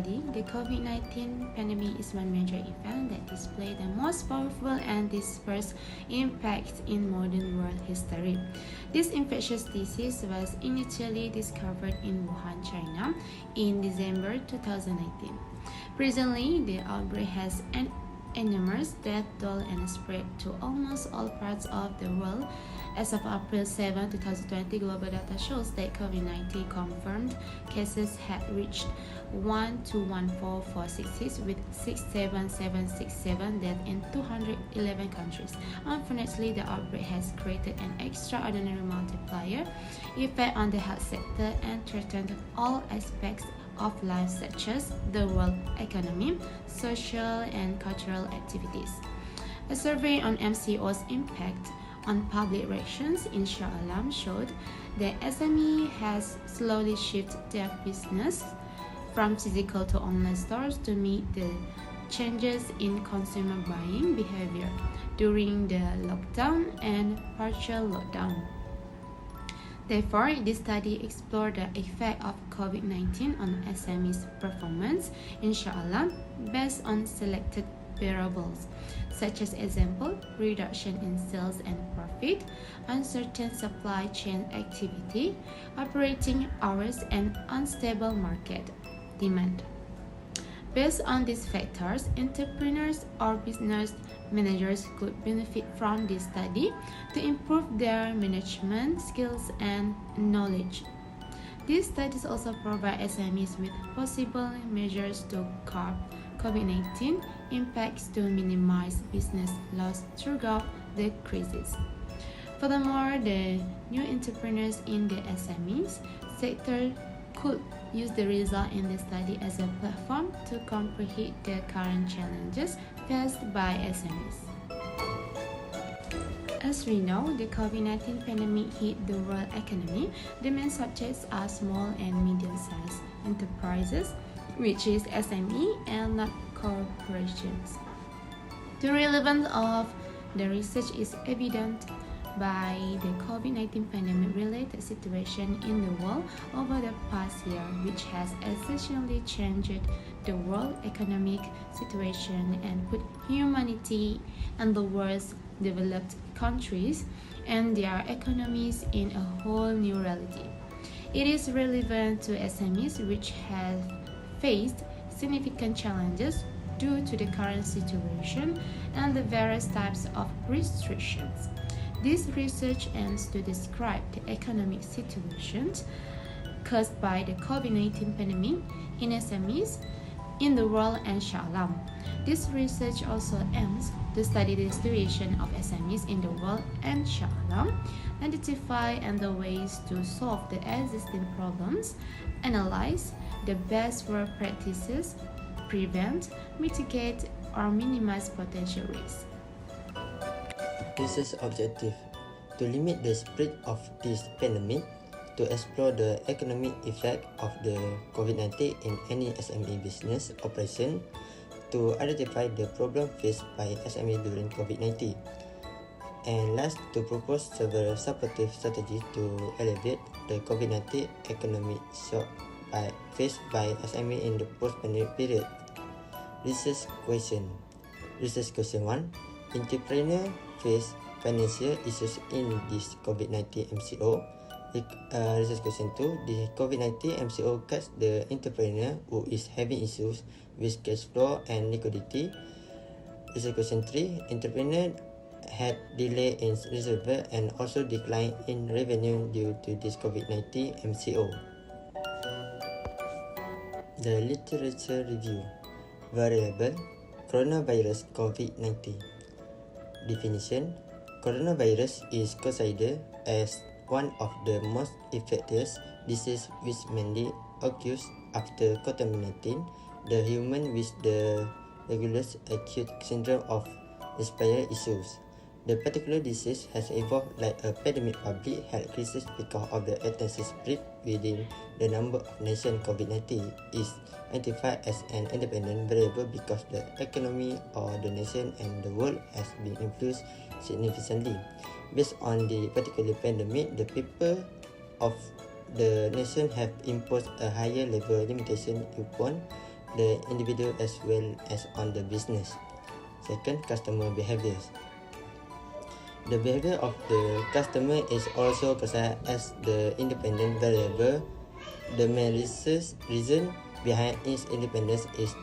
study, the COVID-19 pandemic is one major event that displayed the most powerful and dispersed impact in modern world history. This infectious disease was initially discovered in Wuhan, China in December 2019. Presently, the outbreak has an enormous death toll and spread to almost all parts of the world. As of April 7, 2020, global data shows that COVID-19 confirmed cases had reached 1,214,466 with 67767 deaths in 211 countries. Unfortunately, the outbreak has created an extraordinary multiplier effect on the health sector and threatened all aspects of life such as the world economy, social and cultural activities. A survey on MCO's impact on public relations in Shah showed that SME has slowly shifted their business from physical to online stores to meet the changes in consumer buying behavior during the lockdown and partial lockdown. Therefore, this study explored the effect of COVID-19 on SME's performance in Shah based on selected variables, such as example, reduction in sales and profit, uncertain supply chain activity, operating hours, and unstable market demand. Based on these factors, entrepreneurs or business managers could benefit from this study to improve their management skills and knowledge. These studies also provide SMEs with possible measures to curb COVID-19 impacts to minimize business loss throughout the crisis. Furthermore, the new entrepreneurs in the SMEs sector could use the result in the study as a platform to comprehend the current challenges faced by SMEs. As we know, the COVID-19 pandemic hit the world economy. The main subjects are small and medium-sized enterprises, which is SME and not corporations. The relevance of the research is evident by the COVID-19 pandemic-related situation in the world over the past year, which has essentially changed the world economic situation and put humanity and the world's developed countries and their economies in a whole new reality. It is relevant to SMEs, which have faced significant challenges due to the current situation and the various types of restrictions. This research aims to describe the economic situations caused by the COVID-19 pandemic in SMEs in the world and Shah. This research also aims to study the situation of SMEs in the world and Shah, identify and the ways to solve the existing problems, analyze the best work practices, prevent, mitigate, or minimize potential risks. Research objective: to limit the spread of this pandemic, to explore the economic effect of the COVID-19 in any SME business operation, to identify the problem faced by SME during COVID-19, and last, to propose several supportive strategies to alleviate the COVID-19 economic shock faced by SME in the post-pandemic period. Research question 1. Entrepreneur face financial issues in this COVID-19 MCO. Research question 2. The COVID-19 MCO cuts the entrepreneur who is having issues with cash flow and liquidity. Research question 3. Entrepreneur had delay in receivable and also decline in revenue due to this COVID-19 MCO. The literature review. Variable: coronavirus COVID-19. Definition: coronavirus is considered as one of the most infectious diseases which mainly occurs after contaminating the human with the regular acute syndrome of respiratory issues. The particular disease has evolved like a pandemic public health crisis because of the extensive spread within the number of nations. COVID-19 is identified as an independent variable because the economy of the nation and the world has been influenced significantly. Based on the particular pandemic, the people of the nation have imposed a higher level limitation upon the individual as well as on the business. Second, customer behaviors. The behavior of the customer is also classified as the independent variable. The main reason behind its independence is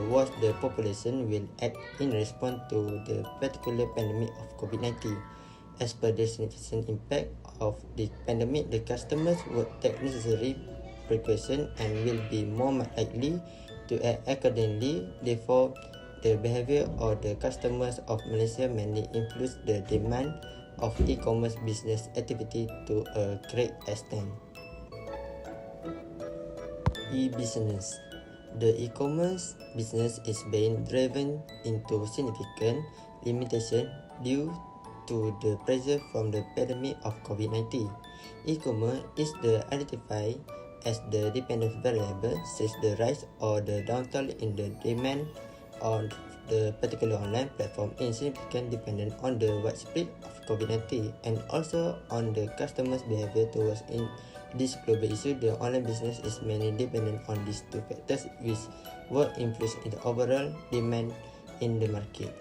what the population will act in response to the particular pandemic of COVID-19. As per the significant impact of the pandemic, the customers will take necessary precaution and will be more likely to act accordingly. Therefore, the behavior of the customers of Malaysia mainly influence the demand of e-commerce business activity to a great extent. E-business. The e-commerce business is being driven into significant limitation due to the pressure from the pandemic of COVID-19. E-commerce is identified as the dependent variable since the rise or the downturn in the demand on the particular online platform is significantly dependent on the widespread of COVID-19 and also on the customer's behavior towards this global issue. The online business is mainly dependent on these two factors, which will influence the overall demand in the market.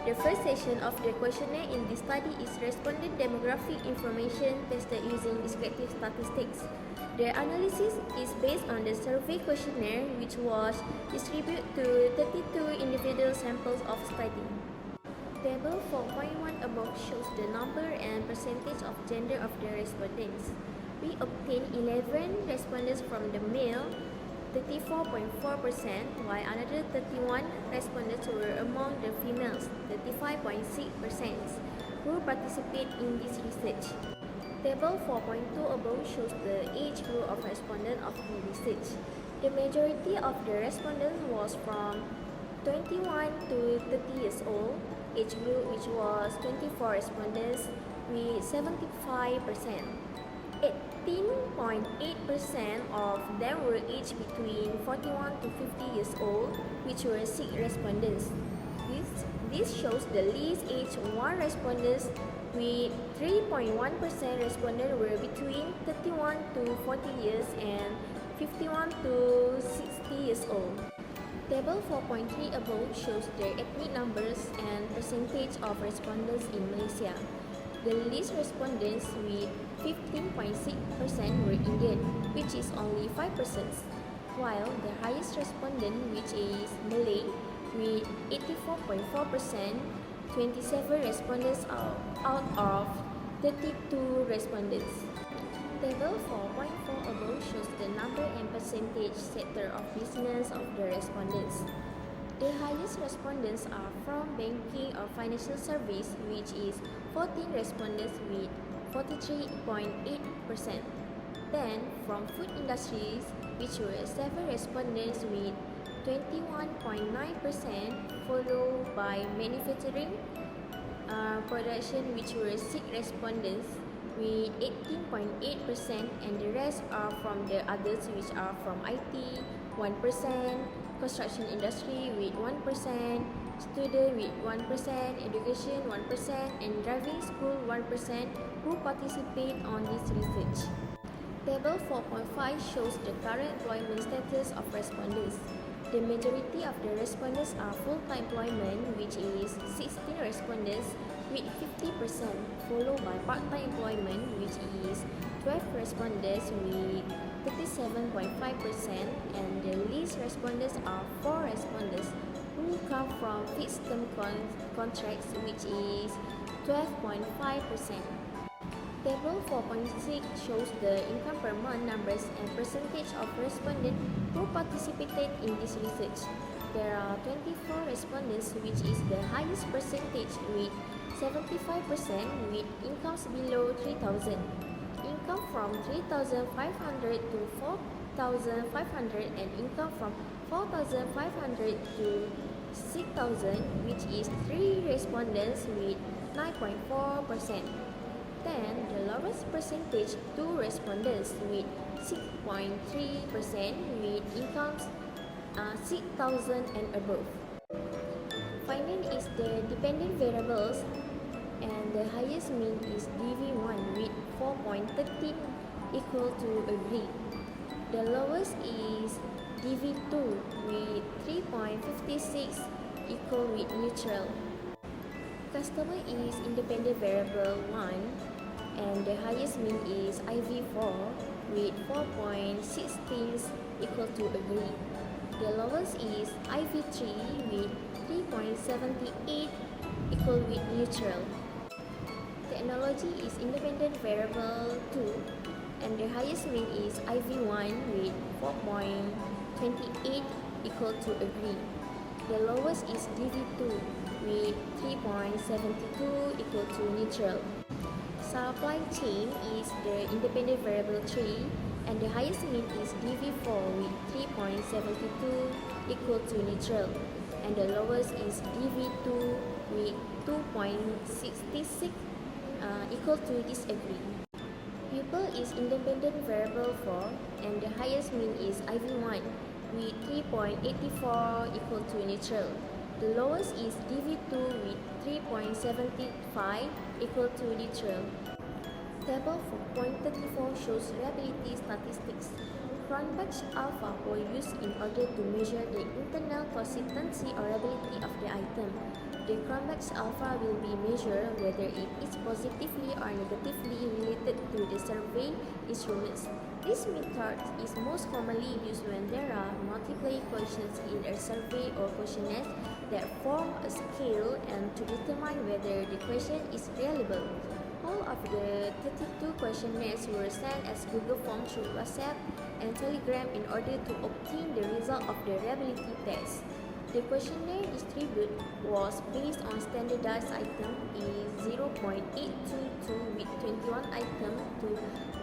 The first section of the questionnaire in this study is respondent demographic information tested using descriptive statistics. The analysis is based on the survey questionnaire, which was distributed to 32 individual samples of study. Table 4.1 above shows the number and percentage of gender of the respondents. We obtained 11 respondents from the male, 34.4%, while another 31 respondents were among the females, 35.6%, who participate in this research. Table 4.2 above shows the age group of respondents of the research. The majority of the respondents was from 21 to 30 years old, age group which was 24 respondents with 75%. 18.8% of them were aged between 41 to 50 years old, which were 6 respondents. This shows the least age 1 respondents, with 3.1% respondents were between 31 to 40 years and 51 to 60 years old. Table 4.3 above shows the ethnic numbers and percentage of respondents in Malaysia. The least respondents with 15.6% were Indian, which is only 5%, while the highest respondent, which is Malay, with 84.4%, 27 respondents out of 32 respondents. Table 4.4 above shows the number and percentage sector of business of the respondents. The highest respondents are from banking or financial service, which is 14 respondents with 43.8%. Then from food industries, which were 7 respondents with 21.9%, followed by manufacturing production, which were 6 respondents with 18.8%, and the rest are from the others, which are from IT, 1%, construction industry with 1%, student with 1%, education 1%, and driving school 1% who participate on this research. Table 4.5 shows the current employment status of respondents. The majority of the respondents are full-time employment, which is 16 respondents with 50%, followed by part-time employment, which is 12 respondents with 37.5%, and the least respondents are 4 respondents who come from fixed-term contracts, which is 12.5%. Table 4.6 shows the income per month numbers and percentage of respondents who participated in this research. There are 24 respondents, which is the highest percentage with 75% with incomes below 3,000. Income from 3,500 to 4,500 and income from 4,500 to 6,000, which is 3 respondents with 9.4%. Then the lowest percentage 2 respondents with 6.3% with incomes 6,000 and above. Finally is the dependent variables and the highest mean is DV1 with 4.13 equal to agree. The lowest is DV2 with 3.56 equal with neutral. Customer is independent variable 1 and the highest mean is IV4 with 4.16 equal to agree. The lowest is IV3 with 3.78 equal with neutral. Technology is independent variable 2 and the highest mean is IV1 with 4.28 equal to agree. The lowest is DV2 with 3.72 equal to neutral. Supply chain is the independent variable 3 and the highest mean is DV4 with 3.72 equal to neutral and the lowest is DV2 with 2.66 equal to disagree. Pupil is independent variable 4 and the highest mean is IV1 with 3.84 equal to neutral. The lowest is DV2 with 3.75 equal to neutral. Table 4.34 shows reliability statistics. Cronbach's alpha were used in order to measure the internal consistency or reliability of the item. The Cronbach's alpha will be measured whether it is positively or negatively related to the survey instruments. This method is most commonly used when there are multiple questions in a survey or questionnaire that form a scale and to determine whether the question is reliable. All of the 32 questionnaires were sent as Google Form through WhatsApp and Telegram in order to obtain the result of the reliability test. The questionnaire distribute was based on standardized item is 0.822 with 21 items to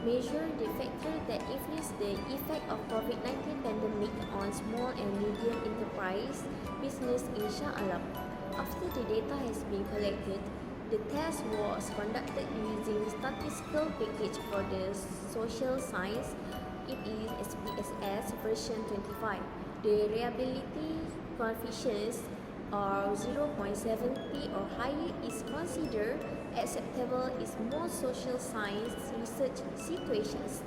measure the factor that influence the effect of COVID-19 pandemic on small and medium enterprise business in Shah. After the data has been collected, the test was conducted using statistical package for the social science. It is SPSS version 25. The reliability coefficients are 0.70 or higher is considered acceptable in most social science research situations.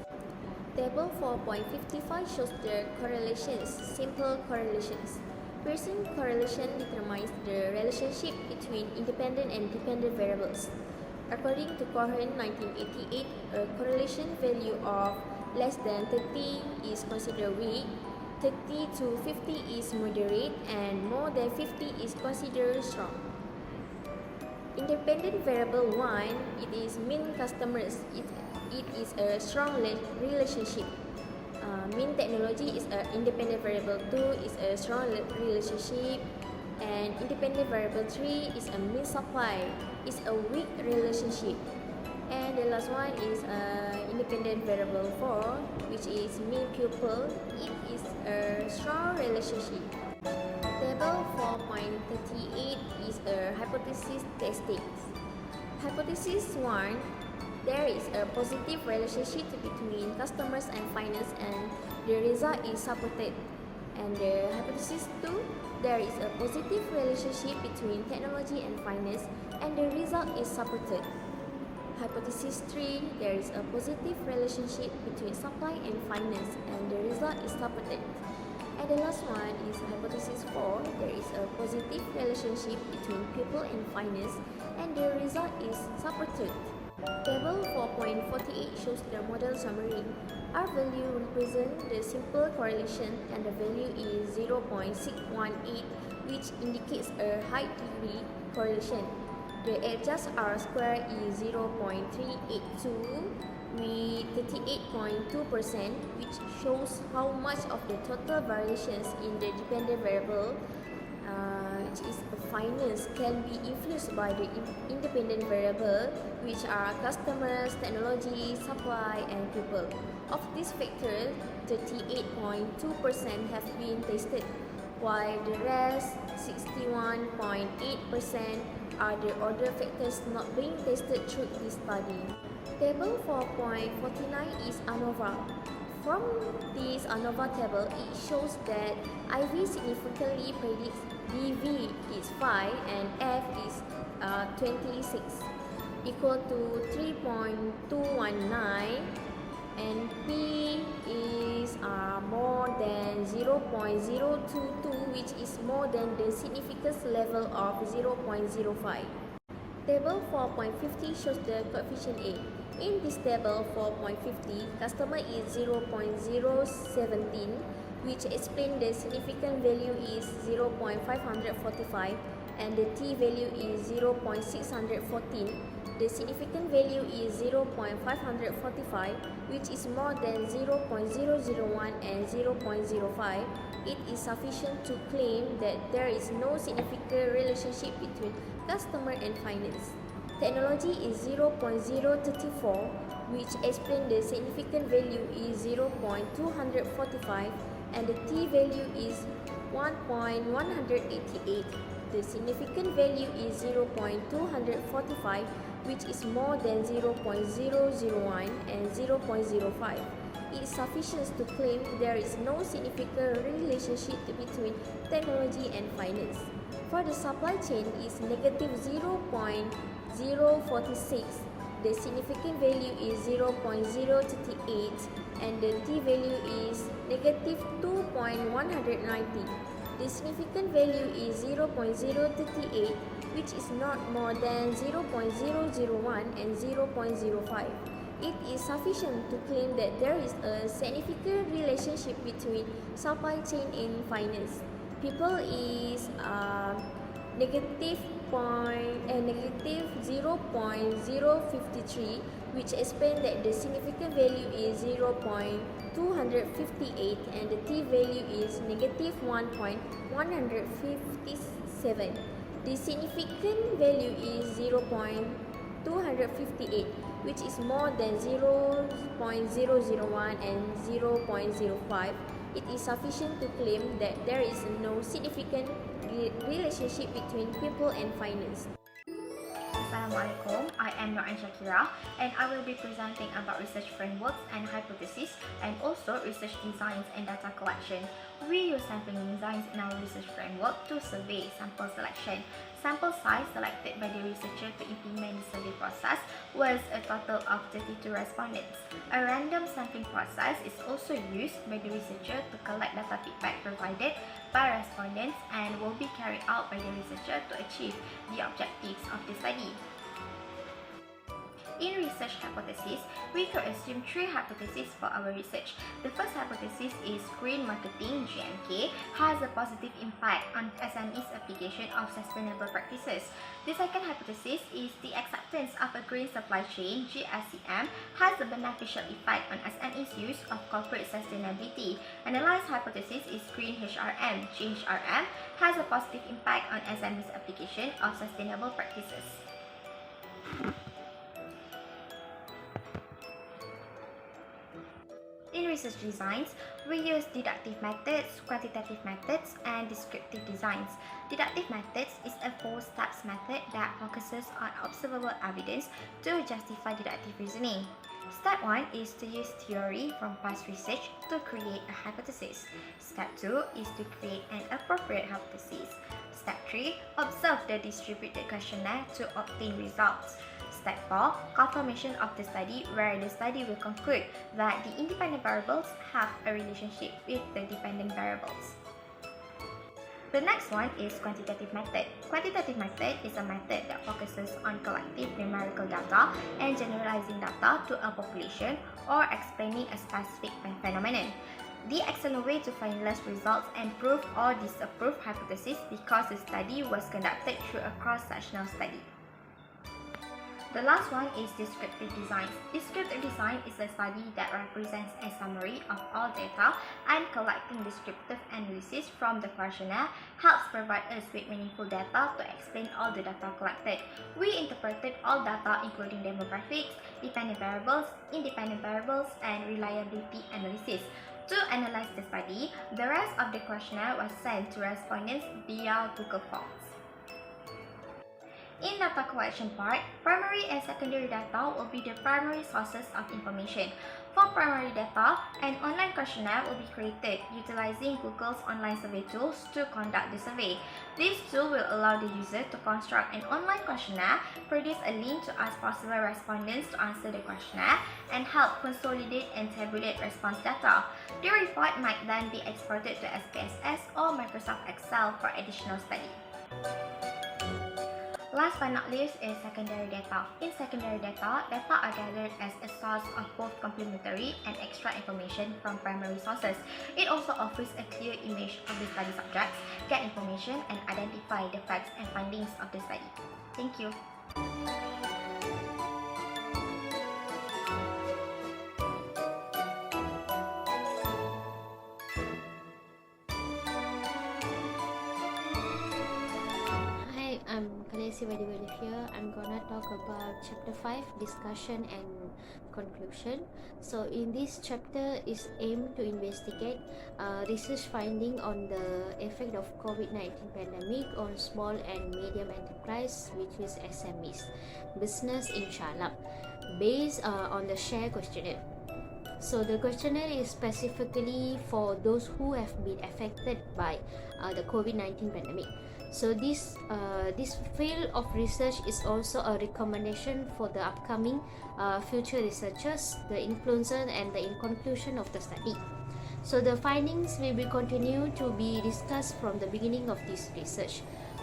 Table 4.55 shows the correlations, simple correlations. Pearson correlation determines the relationship between independent and dependent variables. According to Cohen 1988, a correlation value of less than 30 is considered weak, 30 to 50 is moderate, and more than 50 is considered strong. Independent variable 1, it is mean customers. It is a strong relationship. Mean technology is an independent variable 2 is a strong relationship, and independent variable 3 is a mean supply, is a weak relationship. And the last one is independent variable 4, which is mean pupil. It is a strong relationship. Table 4.38 is a hypothesis testing. Hypothesis 1, there is a positive relationship between customers and finance and the result is supported. And the hypothesis 2, there is a positive relationship between technology and finance and the result is supported. Hypothesis 3, there is a positive relationship between supply and finance and the result is supported. And the last one is hypothesis 4, there is a positive relationship between people and finance and the result is supported. Table 4.48 shows the model summary. R value represents the simple correlation and the value is 0.618 which indicates a high degree correlation. The adjust R square is 0.382 with 38.2% which shows how much of the total variations in the dependent variable which is finance can be influenced by the independent variable which are customers, technology, supply and people. Of this factor, 38.2% have been tested, while the rest, 61.8%, are the other factors not being tested through this study. Table 4.49 is ANOVA. From this ANOVA table, it shows that IV significantly predicts DV is 5 and F is 26. equal to 3.219, and P is more than 0.022, which is more than the significance level of 0.05. Table 4.50 shows the coefficient A. In this table 4.50, customer is 0.017, which explains the significant value is 0.545 and the T value is 0.614. The significant value is 0.545, which is more than 0.001 and 0.05. It is sufficient to claim that there is no significant relationship between customer and finance. Technology is 0.034, which explains the significant value is 0.245 and the T value is 1.188. The significant value is 0.245, which is more than 0.001 and 0.05. It is sufficient to claim there is no significant relationship between technology and finance. For the supply chain is negative 0.046. The significant value is 0.038 and the T value is negative 2.190. The significant value is 0.038, which is not more than 0.001 and 0.05. It is sufficient to claim that there is a significant relationship between supply chain and finance. People is negative 0.053, which explains that the significant value is 0.258 and the T value is negative 1.157. The significant value is 0.258, which is more than 0.001 and 0.05. It is sufficient to claim that there is no significant relationship between people and finance. Assalamualaikum, I am Nur Shakira and I will be presenting about research frameworks and hypotheses and also research designs and data collection. We use sampling designs in our research framework to survey sample selection. Sample size selected by the researcher to implement the survey process was a total of 32 respondents. A random sampling process is also used by the researcher to collect data feedback provided by respondents and will be carried out by the researcher to achieve the objectives of the study. In research hypothesis, we could assume three hypotheses for our research. The first hypothesis is green marketing (GMK) has a positive impact on SMEs' application of sustainable practices. The second hypothesis is the acceptance of a green supply chain (GSCM) has a beneficial effect on SMEs' use of corporate sustainability. And the last hypothesis is green HRM (GHRM) has a positive impact on SMEs' application of sustainable practices. In research designs, we use deductive methods, quantitative methods, and descriptive designs. Deductive methods is a four-steps method that focuses on observable evidence to justify deductive reasoning. Step 1 is to use theory from past research to create a hypothesis. Step 2 is to create an appropriate hypothesis. Step 3, observe the distributed questionnaire to obtain results. Step 4, confirmation of the study, where the study will conclude that the independent variables have a relationship with the dependent variables. The next one is quantitative method. Quantitative method is a method that focuses on collecting numerical data and generalizing data to a population or explaining a specific phenomenon. The excellent way to finalize results and prove or disapprove hypothesis because the study was conducted through a cross-sectional study. The last one is descriptive design. Descriptive design is a study that represents a summary of all data, and collecting descriptive analysis from the questionnaire helps provide us with meaningful data to explain all the data collected. We interpreted all data including demographics, dependent variables, independent variables, and reliability analysis. To analyze the study, the rest of the questionnaire was sent to respondents via Google Forms. In data collection part, primary and secondary data will be the primary sources of information. For primary data, an online questionnaire will be created utilizing Google's online survey tools to conduct the survey. This tool will allow the user to construct an online questionnaire, produce a link to ask possible respondents to answer the questionnaire, and help consolidate and tabulate response data. The report might then be exported to SPSS or Microsoft Excel for additional study. Last but not least is secondary data. In secondary data, data are gathered as a source of both complementary and extra information from primary sources. It also offers a clear image of the study subjects, get information, and identify the facts and findings of the study. Thank you. Here I'm gonna talk about chapter 5, discussion and conclusion. So in this chapter is aimed to investigate research finding on the effect of COVID-19 pandemic on small and medium enterprise, which is SMEs, business in Shah, based on the Shah questionnaire. So the questionnaire is specifically for those who have been affected by the COVID-19 pandemic. So this field of research is also a recommendation for the upcoming future researchers, the influencer and the conclusion of the study. So the findings will be continued to be discussed from the beginning of this research.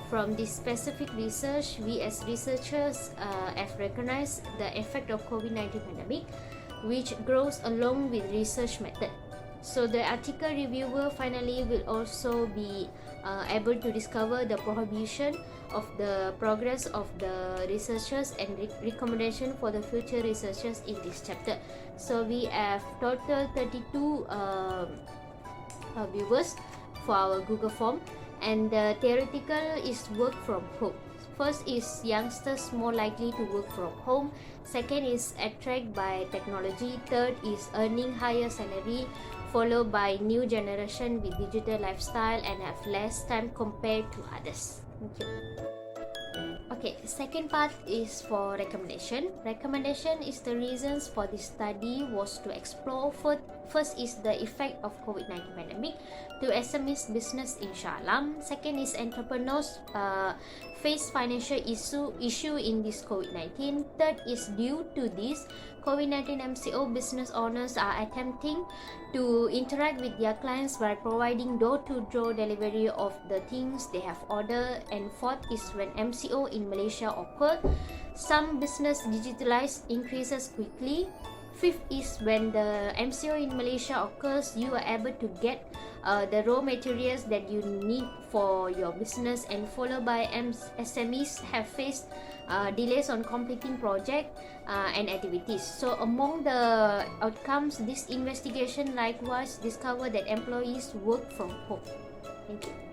From this specific research, we as researchers have recognized the effect of COVID-19 pandemic, which grows along with research method. So the article reviewer finally will also be able to discover the prohibition of the progress of the researchers and recommendation for the future researchers in this chapter. So we have total 32 viewers for our Google form, and the theoretical is work from home. First is youngsters more likely to work from home. Second is attracted by technology. Third is earning higher salary, followed by new generation with digital lifestyle and have less time compared to others. Thank you. Okay, second part is for recommendation. Recommendation is the reasons for this study was to explore. First is the effect of COVID-19 pandemic to SMEs business in Shah Alam. Second is entrepreneurs face financial issue in this COVID-19. Third is due to this COVID-19 MCO, business owners are attempting to interact with their clients by providing door-to-door delivery of the things they have ordered. And fourth is when MCO in Malaysia occurred, some business digitalized increases quickly. Fifth is when the MCO in Malaysia occurs, you are able to get the raw materials that you need for your business, and followed by SMEs have faced delays on completing project and activities. So among the outcomes, this investigation likewise discovered that employees work from home. Thank you.